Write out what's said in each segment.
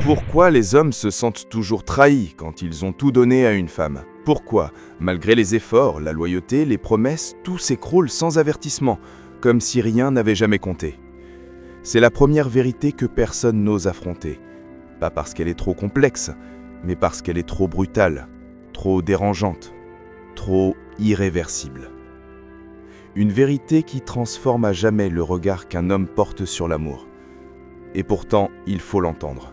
Pourquoi les hommes se sentent toujours trahis quand ils ont tout donné à une femme? Pourquoi, malgré les efforts, la loyauté, les promesses, tout s'écroule sans avertissement, comme si rien n'avait jamais compté? C'est la première vérité que personne n'ose affronter. Pas parce qu'elle est trop complexe, mais parce qu'elle est trop brutale, trop dérangeante, trop irréversible. Une vérité qui transforme à jamais le regard qu'un homme porte sur l'amour. Et pourtant, il faut l'entendre.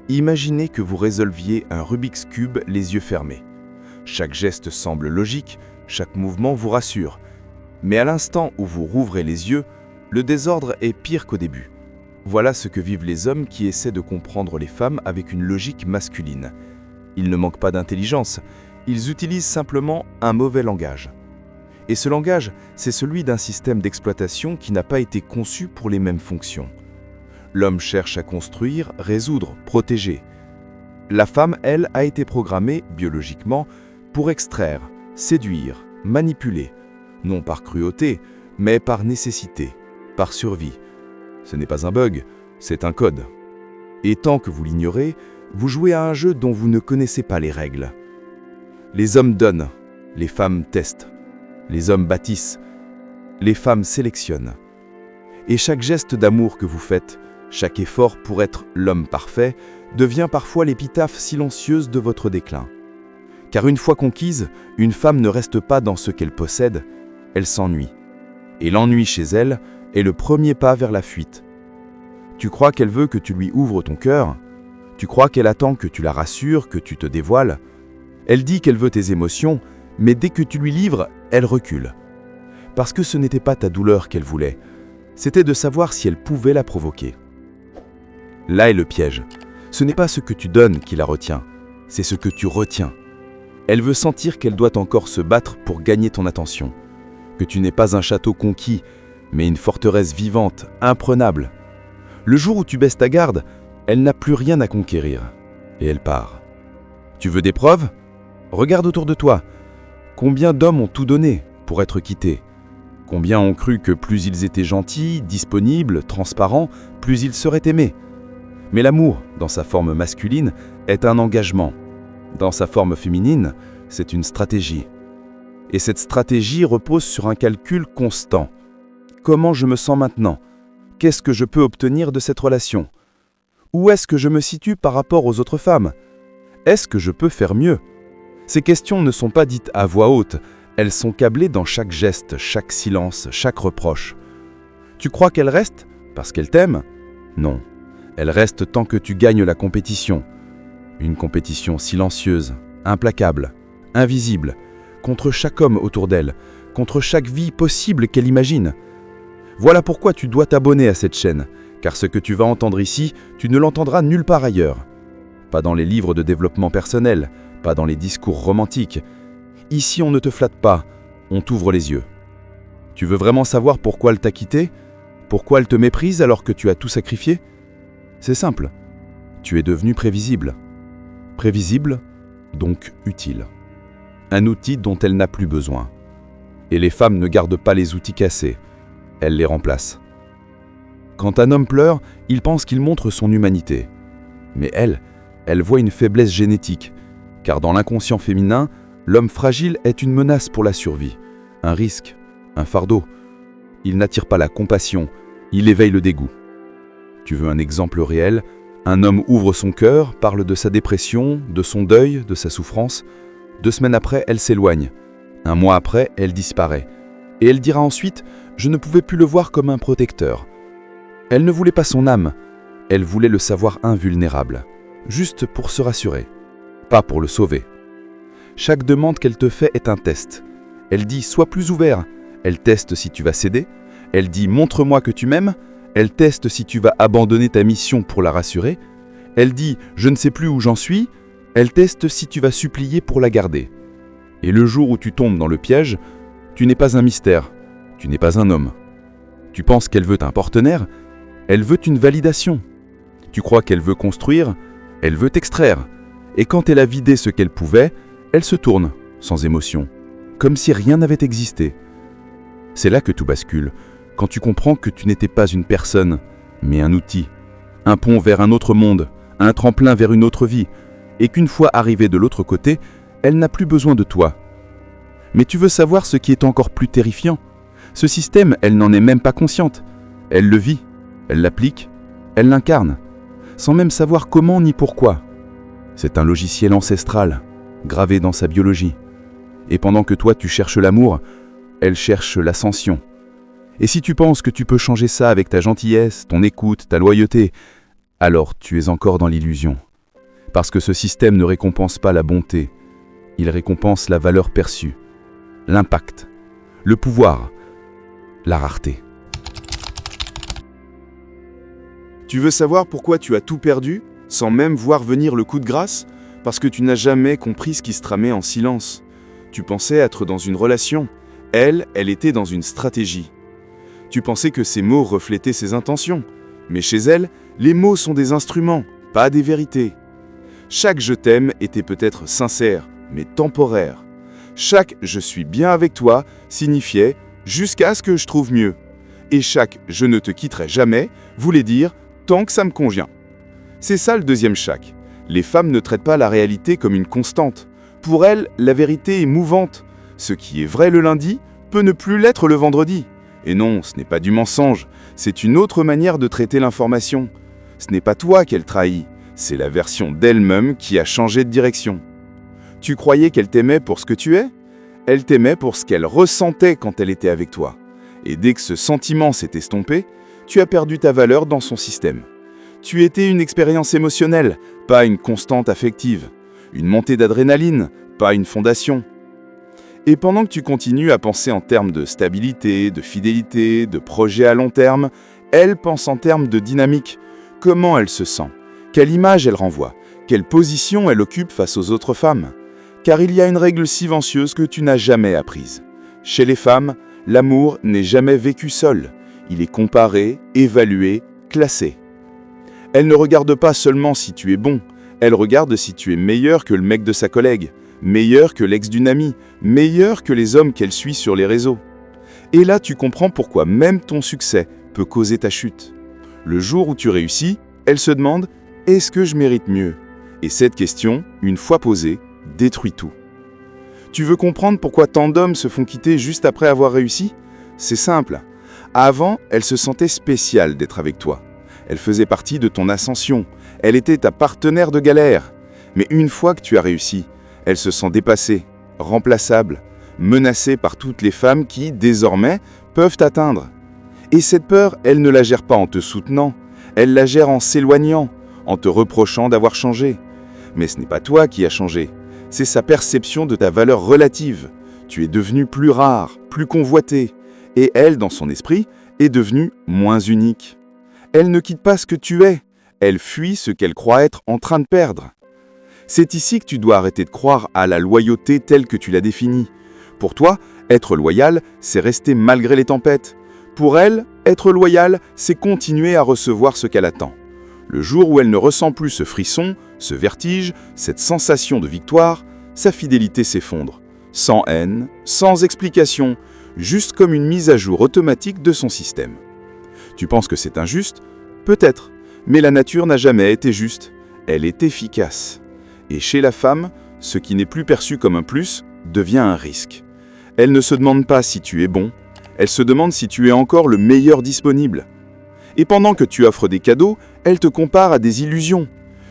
Imaginez que vous résolviez un Rubik's Cube les yeux fermés. Chaque geste semble logique, chaque mouvement vous rassure. Mais à l'instant où vous rouvrez les yeux, le désordre est pire qu'au début. Voilà ce que vivent les hommes qui essaient de comprendre les femmes avec une logique masculine. Ils ne manquent pas d'intelligence, ils utilisent simplement un mauvais langage. Et ce langage, c'est celui d'un système d'exploitation qui n'a pas été conçu pour les mêmes fonctions. L'homme cherche à construire, résoudre, protéger. La femme, elle, a été programmée, biologiquement, pour extraire, séduire, manipuler, non par cruauté, mais par nécessité, par survie. Ce n'est pas un bug, c'est un code. Et tant que vous l'ignorez, vous jouez à un jeu dont vous ne connaissez pas les règles. Les hommes donnent, les femmes testent. Les hommes bâtissent, les femmes sélectionnent. Et chaque geste d'amour que vous faites, chaque effort pour être l'homme parfait, devient parfois l'épitaphe silencieuse de votre déclin. Car une fois conquise, une femme ne reste pas dans ce qu'elle possède, elle s'ennuie. Et l'ennui chez elle est le premier pas vers la fuite. Tu crois qu'elle veut que tu lui ouvres ton cœur? Tu crois qu'elle attend que tu la rassures, que tu te dévoiles? Elle dit qu'elle veut tes émotions, mais dès que tu lui livres, elle recule. Parce que ce n'était pas ta douleur qu'elle voulait, c'était de savoir si elle pouvait la provoquer. Là est le piège. Ce n'est pas ce que tu donnes qui la retient, c'est ce que tu retiens. Elle veut sentir qu'elle doit encore se battre pour gagner ton attention, que tu n'es pas un château conquis, mais une forteresse vivante, imprenable. Le jour où tu baisses ta garde, elle n'a plus rien à conquérir, et elle part. Tu veux des preuves? Regarde autour de toi. Combien d'hommes ont tout donné pour être quittés? Combien ont cru que plus ils étaient gentils, disponibles, transparents, plus ils seraient aimés? Mais l'amour, dans sa forme masculine, est un engagement. Dans sa forme féminine, c'est une stratégie. Et cette stratégie repose sur un calcul constant. Comment je me sens maintenant? Qu'est-ce que je peux obtenir de cette relation? Où est-ce que je me situe par rapport aux autres femmes? Est-ce que je peux faire mieux? Ces questions ne sont pas dites à voix haute, elles sont câblées dans chaque geste, chaque silence, chaque reproche. Tu crois qu'elle reste parce qu'elle t'aime? Non. Elle reste tant que tu gagnes la compétition. Une compétition silencieuse, implacable, invisible, contre chaque homme autour d'elle, contre chaque vie possible qu'elle imagine. Voilà pourquoi tu dois t'abonner à cette chaîne, car ce que tu vas entendre ici, tu ne l'entendras nulle part ailleurs. Pas dans les livres de développement personnel, pas dans les discours romantiques. Ici, on ne te flatte pas, on t'ouvre les yeux. Tu veux vraiment savoir pourquoi elle t'a quitté? Pourquoi elle te méprise alors que tu as tout sacrifié? C'est simple, tu es devenu prévisible. Prévisible, donc utile. Un outil dont elle n'a plus besoin. Et les femmes ne gardent pas les outils cassés, elles les remplacent. Quand un homme pleure, il pense qu'il montre son humanité. Mais elle voit une faiblesse génétique, car dans l'inconscient féminin, l'homme fragile est une menace pour la survie, un risque, un fardeau. Il n'attire pas la compassion, il éveille le dégoût. Tu veux un exemple réel? Un homme ouvre son cœur, parle de sa dépression, de son deuil, de sa souffrance. 2 semaines après, elle s'éloigne. 1 mois après, elle disparaît. Et elle dira ensuite « Je ne pouvais plus le voir comme un protecteur ». Elle ne voulait pas son âme, elle voulait le savoir invulnérable, juste pour se rassurer, pas pour le sauver. Chaque demande qu'elle te fait est un test. Elle dit « Sois plus ouvert », elle teste si tu vas céder. Elle dit « Montre-moi que tu m'aimes », elle teste si tu vas abandonner ta mission pour la rassurer. Elle dit « Je ne sais plus où j'en suis », elle teste si tu vas supplier pour la garder. Et le jour où tu tombes dans le piège, tu n'es pas un mystère, tu n'es pas un homme. Tu penses qu'elle veut un partenaire, elle veut une validation. Tu crois qu'elle veut construire, elle veut t'extraire. Et quand elle a vidé ce qu'elle pouvait, elle se tourne, sans émotion, comme si rien n'avait existé. C'est là que tout bascule, quand tu comprends que tu n'étais pas une personne, mais un outil, un pont vers un autre monde, un tremplin vers une autre vie, et qu'une fois arrivée de l'autre côté, elle n'a plus besoin de toi. Mais tu veux savoir ce qui est encore plus terrifiant? Ce système, elle n'en est même pas consciente. Elle le vit, elle l'applique, elle l'incarne, sans même savoir comment ni pourquoi. C'est un logiciel ancestral, gravé dans sa biologie. Et pendant que toi tu cherches l'amour, elle cherche l'ascension. Et si tu penses que tu peux changer ça avec ta gentillesse, ton écoute, ta loyauté, alors tu es encore dans l'illusion. Parce que ce système ne récompense pas la bonté, il récompense la valeur perçue, l'impact, le pouvoir, la rareté. Tu veux savoir pourquoi tu as tout perdu, sans même voir venir le coup de grâce? Parce que tu n'as jamais compris ce qui se tramait en silence. Tu pensais être dans une relation. Elle était dans une stratégie. Tu pensais que ses mots reflétaient ses intentions. Mais chez elle, les mots sont des instruments, pas des vérités. Chaque « je t'aime » était peut-être sincère, mais temporaire. Chaque « je suis bien avec toi » signifiait « jusqu'à ce que je trouve mieux ». Et chaque « je ne te quitterai jamais » voulait dire « tant que ça me convient ». C'est ça le deuxième chaque. Les femmes ne traitent pas la réalité comme une constante. Pour elles, la vérité est mouvante. Ce qui est vrai le lundi peut ne plus l'être le vendredi. Et non, ce n'est pas du mensonge, c'est une autre manière de traiter l'information. Ce n'est pas toi qu'elle trahit, c'est la version d'elle-même qui a changé de direction. Tu croyais qu'elle t'aimait pour ce que tu es? Elle t'aimait pour ce qu'elle ressentait quand elle était avec toi. Et dès que ce sentiment s'est estompé, tu as perdu ta valeur dans son système. Tu étais une expérience émotionnelle, pas une constante affective. Une montée d'adrénaline, pas une fondation. Et pendant que tu continues à penser en termes de stabilité, de fidélité, de projet à long terme, elle pense en termes de dynamique. Comment elle se sent? Quelle image elle renvoie? Quelle position elle occupe face aux autres femmes? Car il y a une règle silencieuse que tu n'as jamais apprise. Chez les femmes, l'amour n'est jamais vécu seul. Il est comparé, évalué, classé. Elle ne regarde pas seulement si tu es bon, elle regarde si tu es meilleur que le mec de sa collègue, meilleur que l'ex d'une amie, meilleur que les hommes qu'elle suit sur les réseaux. Et là, tu comprends pourquoi même ton succès peut causer ta chute. Le jour où tu réussis, elle se demande « Est-ce que je mérite mieux ?» Et cette question, une fois posée, détruit tout. Tu veux comprendre pourquoi tant d'hommes se font quitter juste après avoir réussi? C'est simple. Avant, elle se sentait spéciale d'être avec toi. Elle faisait partie de ton ascension. Elle était ta partenaire de galère. Mais une fois que tu as réussi, elle se sent dépassée, remplaçable, menacée par toutes les femmes qui, désormais, peuvent t'atteindre. Et cette peur, elle ne la gère pas en te soutenant, elle la gère en s'éloignant, en te reprochant d'avoir changé. Mais ce n'est pas toi qui as changé, c'est sa perception de ta valeur relative. Tu es devenu plus rare, plus convoité, et elle, dans son esprit, est devenue moins unique. Elle ne quitte pas ce que tu es, elle fuit ce qu'elle croit être en train de perdre. C'est ici que tu dois arrêter de croire à la loyauté telle que tu l'as définie. Pour toi, être loyal, c'est rester malgré les tempêtes. Pour elle, être loyal, c'est continuer à recevoir ce qu'elle attend. Le jour où elle ne ressent plus ce frisson, ce vertige, cette sensation de victoire, sa fidélité s'effondre. Sans haine, sans explication, juste comme une mise à jour automatique de son système. Tu penses que c'est injuste? Peut-être, mais la nature n'a jamais été juste. Elle est efficace. Et chez la femme, ce qui n'est plus perçu comme un plus devient un risque. Elle ne se demande pas si tu es bon, elle se demande si tu es encore le meilleur disponible. Et pendant que tu offres des cadeaux, elle te compare à des illusions.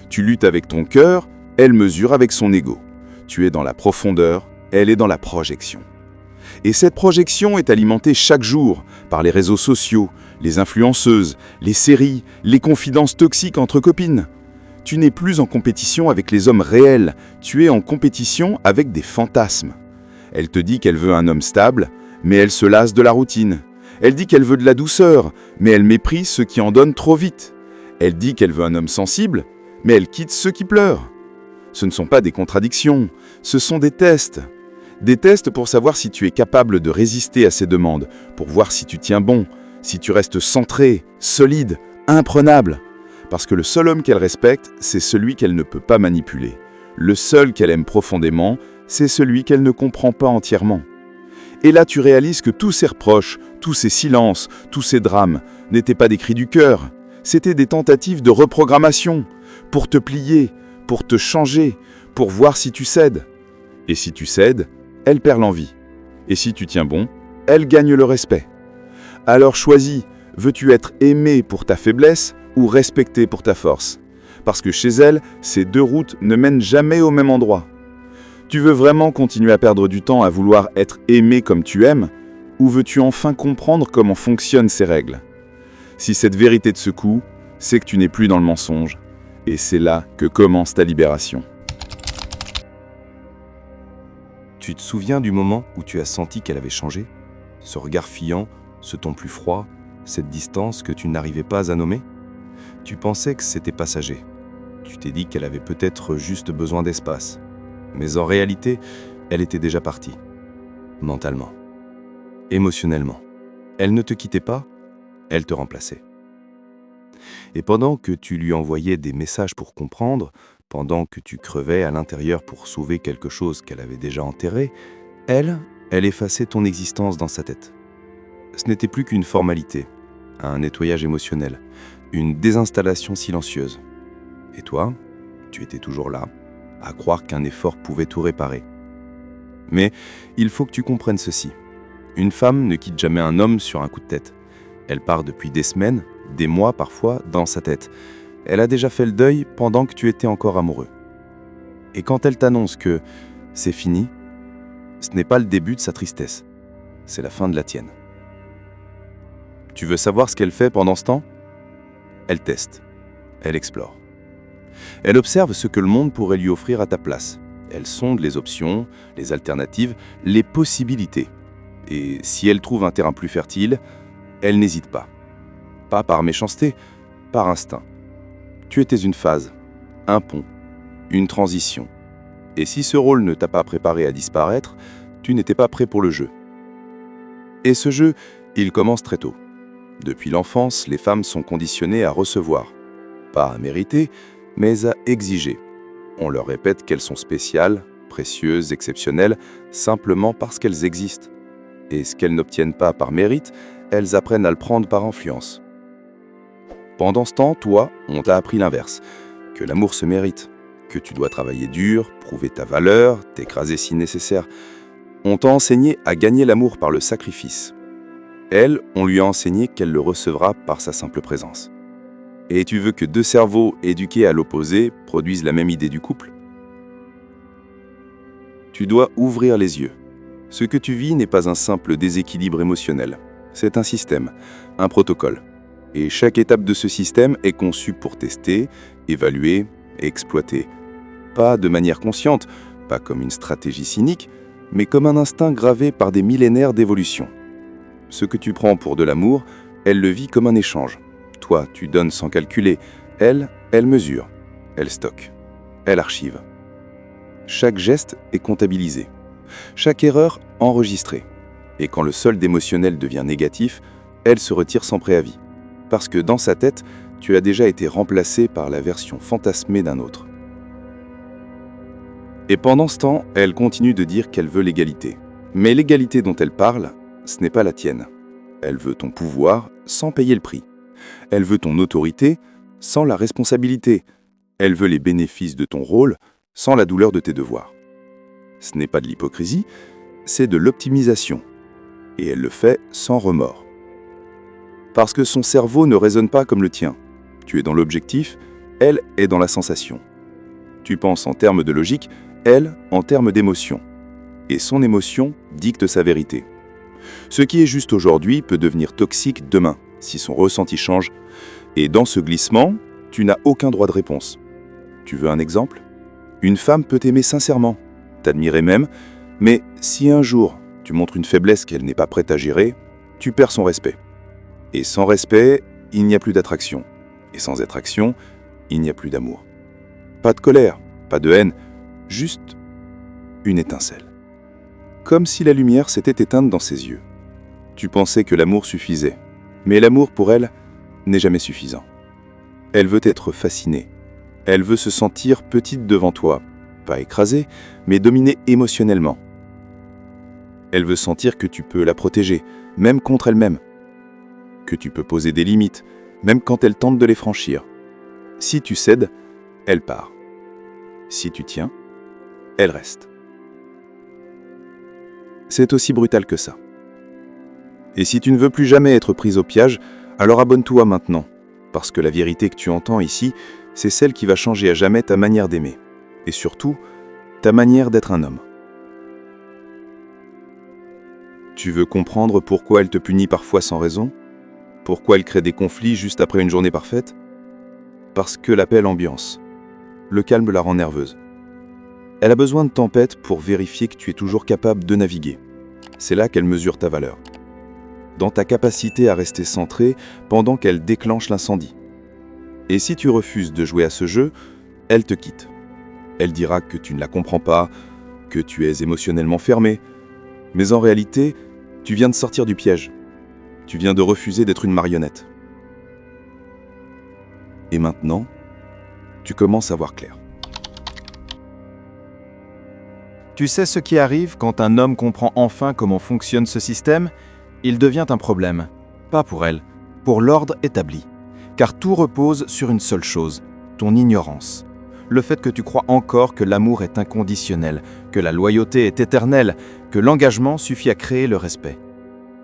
Tu luttes avec ton cœur, elle mesure avec son ego. Tu es dans la profondeur, elle est dans la projection. Et cette projection est alimentée chaque jour par les réseaux sociaux, les influenceuses, les séries, les confidences toxiques entre copines. Tu n'es plus en compétition avec les hommes réels, tu es en compétition avec des fantasmes. Elle te dit qu'elle veut un homme stable, mais elle se lasse de la routine. Elle dit qu'elle veut de la douceur, mais elle méprise ceux qui en donnent trop vite. Elle dit qu'elle veut un homme sensible, mais elle quitte ceux qui pleurent. Ce ne sont pas des contradictions, ce sont des tests. Des tests pour savoir si tu es capable de résister à ces demandes, pour voir si tu tiens bon, si tu restes centré, solide, imprenable. Parce que le seul homme qu'elle respecte, c'est celui qu'elle ne peut pas manipuler. Le seul qu'elle aime profondément, c'est celui qu'elle ne comprend pas entièrement. Et là, tu réalises que tous ces reproches, tous ces silences, tous ces drames n'étaient pas des cris du cœur. C'étaient des tentatives de reprogrammation. pour te plier, pour te changer, pour voir si tu cèdes. Et si tu cèdes, elle perd l'envie. Et si tu tiens bon, elle gagne le respect. Alors choisis, veux-tu être aimé pour ta faiblesse ou respecté pour ta force? Parce que chez elle, ces deux routes ne mènent jamais au même endroit. Tu veux vraiment continuer à perdre du temps à vouloir être aimé comme tu aimes, ou veux-tu enfin comprendre comment fonctionnent ces règles? Si cette vérité te secoue, c'est que tu n'es plus dans le mensonge, et c'est là que commence ta libération. Tu te souviens du moment où tu as senti qu'elle avait changé? Ce regard fiant, ce ton plus froid, cette distance que tu n'arrivais pas à nommer? Tu pensais que c'était passager. Tu t'es dit qu'elle avait peut-être juste besoin d'espace. Mais en réalité, elle était déjà partie. Mentalement. Émotionnellement. Elle ne te quittait pas, elle te remplaçait. Et pendant que tu lui envoyais des messages pour comprendre, pendant que tu crevais à l'intérieur pour sauver quelque chose qu'elle avait déjà enterré, elle effaçait ton existence dans sa tête. Ce n'était plus qu'une formalité, un nettoyage émotionnel, une désinstallation silencieuse. Et toi, tu étais toujours là, à croire qu'un effort pouvait tout réparer. Mais il faut que tu comprennes ceci. Une femme ne quitte jamais un homme sur un coup de tête. Elle part depuis des semaines, des mois parfois, dans sa tête. Elle a déjà fait le deuil pendant que tu étais encore amoureux. Et quand elle t'annonce que c'est fini, ce n'est pas le début de sa tristesse, c'est la fin de la tienne. Tu veux savoir ce qu'elle fait pendant ce temps? Elle teste, elle explore. Elle observe ce que le monde pourrait lui offrir à ta place. Elle sonde les options, les alternatives, les possibilités. Et si elle trouve un terrain plus fertile, elle n'hésite pas. Pas par méchanceté, par instinct. Tu étais une phase, un pont, une transition. Et si ce rôle ne t'a pas préparé à disparaître, tu n'étais pas prêt pour le jeu. Et ce jeu, il commence très tôt. Depuis l'enfance, les femmes sont conditionnées à recevoir. Pas à mériter, mais à exiger. On leur répète qu'elles sont spéciales, précieuses, exceptionnelles, simplement parce qu'elles existent. Et ce qu'elles n'obtiennent pas par mérite, elles apprennent à le prendre par influence. Pendant ce temps, toi, on t'a appris l'inverse, que l'amour se mérite, que tu dois travailler dur, prouver ta valeur, t'écraser si nécessaire. On t'a enseigné à gagner l'amour par le sacrifice. Elle, on lui a enseigné qu'elle le recevra par sa simple présence. Et tu veux que deux cerveaux éduqués à l'opposé produisent la même idée du couple? Tu dois ouvrir les yeux. Ce que tu vis n'est pas un simple déséquilibre émotionnel. C'est un système, un protocole. Et chaque étape de ce système est conçue pour tester, évaluer et exploiter. Pas de manière consciente, pas comme une stratégie cynique, mais comme un instinct gravé par des millénaires d'évolution. Ce que tu prends pour de l'amour, elle le vit comme un échange. Toi, tu donnes sans calculer. Elle mesure. Elle stocke. Elle archive. Chaque geste est comptabilisé. Chaque erreur enregistrée. Et quand le solde émotionnel devient négatif, elle se retire sans préavis. Parce que dans sa tête, tu as déjà été remplacé par la version fantasmée d'un autre. Et pendant ce temps, elle continue de dire qu'elle veut l'égalité. Mais l'égalité dont elle parle, ce n'est pas la tienne. Elle veut ton pouvoir sans payer le prix. Elle veut ton autorité sans la responsabilité. Elle veut les bénéfices de ton rôle sans la douleur de tes devoirs. Ce n'est pas de l'hypocrisie, c'est de l'optimisation. Et elle le fait sans remords. Parce que son cerveau ne raisonne pas comme le tien. Tu es dans l'objectif, elle est dans la sensation. Tu penses en termes de logique, elle en termes d'émotion. Et son émotion dicte sa vérité. Ce qui est juste aujourd'hui peut devenir toxique demain, si son ressenti change. Et dans ce glissement, tu n'as aucun droit de réponse. Tu veux un exemple? Une femme peut t'aimer sincèrement, t'admirer même, mais si un jour tu montres une faiblesse qu'elle n'est pas prête à gérer, tu perds son respect. Et sans respect, il n'y a plus d'attraction. Et sans attraction, il n'y a plus d'amour. Pas de colère, pas de haine, juste une étincelle. Comme si la lumière s'était éteinte dans ses yeux. Tu pensais que l'amour suffisait, mais l'amour pour elle n'est jamais suffisant. Elle veut être fascinée. Elle veut se sentir petite devant toi, pas écrasée, mais dominée émotionnellement. Elle veut sentir que tu peux la protéger, même contre elle-même. Que tu peux poser des limites, même quand elle tente de les franchir. Si tu cèdes, elle part. Si tu tiens, elle reste. C'est aussi brutal que ça. Et si tu ne veux plus jamais être prise au piège, alors abonne-toi maintenant, parce que la vérité que tu entends ici, c'est celle qui va changer à jamais ta manière d'aimer, et surtout, ta manière d'être un homme. Tu veux comprendre pourquoi elle te punit parfois sans raison? Pourquoi elle crée des conflits juste après une journée parfaite? Parce que la paix est l'ambiance. Le calme la rend nerveuse. Elle a besoin de tempête pour vérifier que tu es toujours capable de naviguer. C'est là qu'elle mesure ta valeur. Dans ta capacité à rester centré pendant qu'elle déclenche l'incendie. Et si tu refuses de jouer à ce jeu, elle te quitte. Elle dira que tu ne la comprends pas, que tu es émotionnellement fermé. Mais en réalité, tu viens de sortir du piège. Tu viens de refuser d'être une marionnette. Et maintenant, tu commences à voir clair. Tu sais ce qui arrive quand un homme comprend enfin comment fonctionne ce système? Il devient un problème. Pas pour elle, pour l'ordre établi. Car tout repose sur une seule chose, ton ignorance. Le fait que tu crois encore que l'amour est inconditionnel, que la loyauté est éternelle, que l'engagement suffit à créer le respect.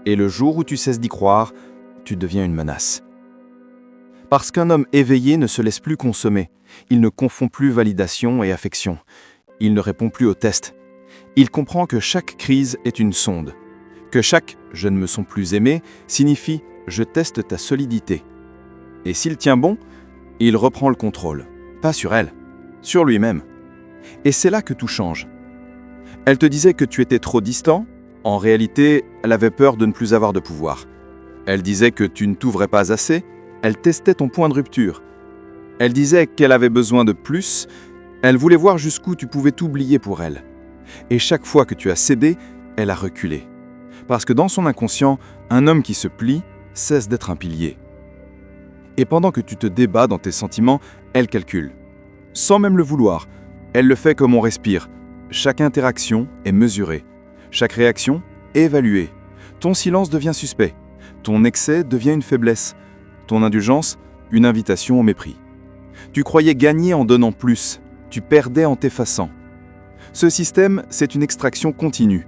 Et le jour où tu cesses d'y croire, tu deviens une menace. Parce qu'un homme éveillé ne se laisse plus consommer. Il ne confond plus validation et affection. Il ne répond plus aux tests. Il comprend que chaque crise est une sonde. Que chaque « je ne me sens plus aimé » signifie « je teste ta solidité ». Et s'il tient bon, il reprend le contrôle. Pas sur elle, sur lui-même. Et c'est là que tout change. Elle te disait que tu étais trop distant. En réalité, elle avait peur de ne plus avoir de pouvoir. Elle disait que tu ne t'ouvrais pas assez. Elle testait ton point de rupture. Elle disait qu'elle avait besoin de plus. Elle voulait voir jusqu'où tu pouvais t'oublier pour elle. Et chaque fois que tu as cédé, elle a reculé. Parce que dans son inconscient, un homme qui se plie cesse d'être un pilier. Et pendant que tu te débats dans tes sentiments, elle calcule. Sans même le vouloir, elle le fait comme on respire. Chaque interaction est mesurée. Chaque réaction est évaluée. Ton silence devient suspect. Ton excès devient une faiblesse. Ton indulgence, une invitation au mépris. Tu croyais gagner en donnant plus. Tu perdais en t'effaçant. Ce système, c'est une extraction continue.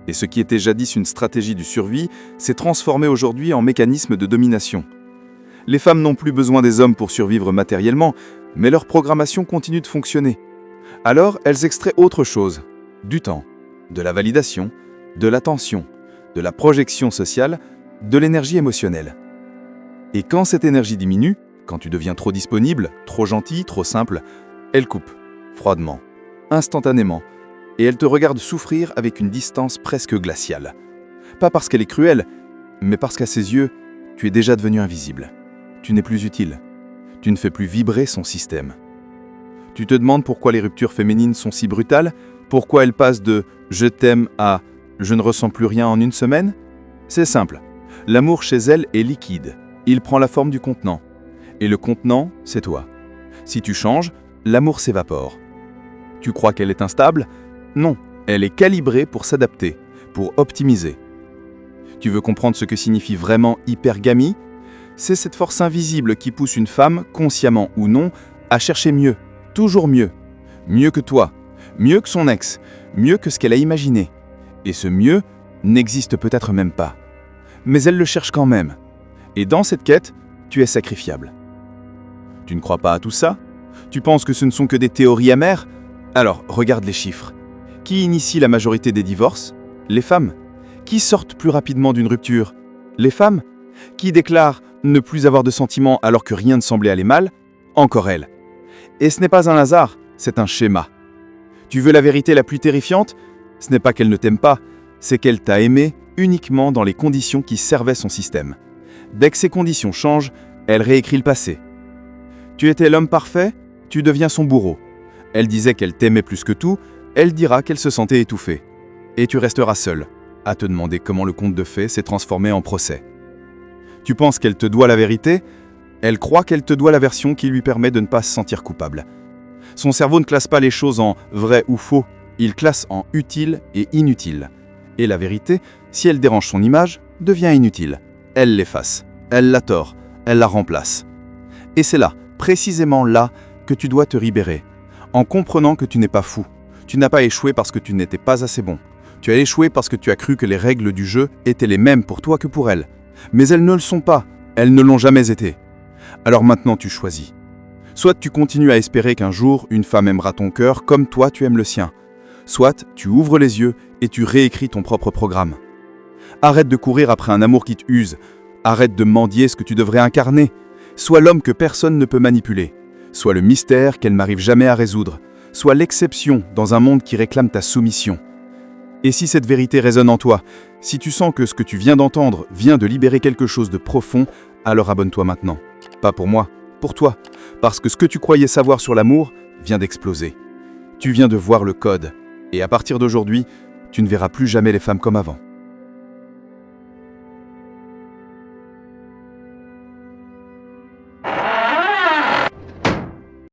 Et ce qui était jadis une stratégie de survie s'est transformé aujourd'hui en mécanisme de domination. Les femmes n'ont plus besoin des hommes pour survivre matériellement, mais leur programmation continue de fonctionner. Alors, elles extraient autre chose. Du temps, de la validation, de l'attention, de la projection sociale, de l'énergie émotionnelle. Et quand cette énergie diminue, quand tu deviens trop disponible, trop gentil, trop simple, elle coupe, froidement, instantanément, et elle te regarde souffrir avec une distance presque glaciale. Pas parce qu'elle est cruelle, mais parce qu'à ses yeux, tu es déjà devenu invisible. Tu n'es plus utile. Tu ne fais plus vibrer son système. Tu te demandes pourquoi les ruptures féminines sont si brutales? Pourquoi elles passent de « je t'aime » à « je ne ressens plus rien en une semaine » ? C'est simple. L'amour chez elles est liquide. Il prend la forme du contenant. Et le contenant, c'est toi. Si tu changes, l'amour s'évapore. Tu crois qu'elle est instable? Non, elle est calibrée pour s'adapter, pour optimiser. Tu veux comprendre ce que signifie vraiment hypergamie? C'est cette force invisible qui pousse une femme, consciemment ou non, à chercher mieux, toujours mieux. Mieux que toi, mieux que son ex, mieux que ce qu'elle a imaginé. Et ce mieux n'existe peut-être même pas. Mais elle le cherche quand même. Et dans cette quête, tu es sacrifiable. Tu ne crois pas à tout ça? Tu penses que ce ne sont que des théories amères? Alors, regarde les chiffres. Qui initie la majorité des divorces? Les femmes. Qui sortent plus rapidement d'une rupture? Les femmes. Qui déclarent ne plus avoir de sentiments alors que rien ne semblait aller mal? Encore elles. Et ce n'est pas un hasard, c'est un schéma. Tu veux la vérité la plus terrifiante? Ce n'est pas qu'elle ne t'aime pas, c'est qu'elle t'a aimé uniquement dans les conditions qui servaient son système. Dès que ces conditions changent, elle réécrit le passé. Tu étais l'homme parfait, tu deviens son bourreau. Elle disait qu'elle t'aimait plus que tout, elle dira qu'elle se sentait étouffée. Et tu resteras seul, à te demander comment le conte de fées s'est transformé en procès. Tu penses qu'elle te doit la vérité? Elle croit qu'elle te doit la version qui lui permet de ne pas se sentir coupable. Son cerveau ne classe pas les choses en vrai ou faux, il classe en utile et inutile. Et la vérité, si elle dérange son image, devient inutile. Elle l'efface, elle la tord, elle la remplace. Et c'est là, précisément là, que tu dois te libérer, en comprenant que tu n'es pas fou. Tu n'as pas échoué parce que tu n'étais pas assez bon. Tu as échoué parce que tu as cru que les règles du jeu étaient les mêmes pour toi que pour elles. Mais elles ne le sont pas, elles ne l'ont jamais été. Alors maintenant tu choisis. Soit tu continues à espérer qu'un jour une femme aimera ton cœur comme toi tu aimes le sien. Soit tu ouvres les yeux et tu réécris ton propre programme. Arrête de courir après un amour qui t'use. Arrête de mendier ce que tu devrais incarner. Sois l'homme que personne ne peut manipuler. Sois le mystère qu'elle n'arrive jamais à résoudre. Sois l'exception dans un monde qui réclame ta soumission. Et si cette vérité résonne en toi, si tu sens que ce que tu viens d'entendre vient de libérer quelque chose de profond, alors abonne-toi maintenant. Pas pour moi, pour toi. Parce que ce que tu croyais savoir sur l'amour vient d'exploser. Tu viens de voir le code. Et à partir d'aujourd'hui, tu ne verras plus jamais les femmes comme avant.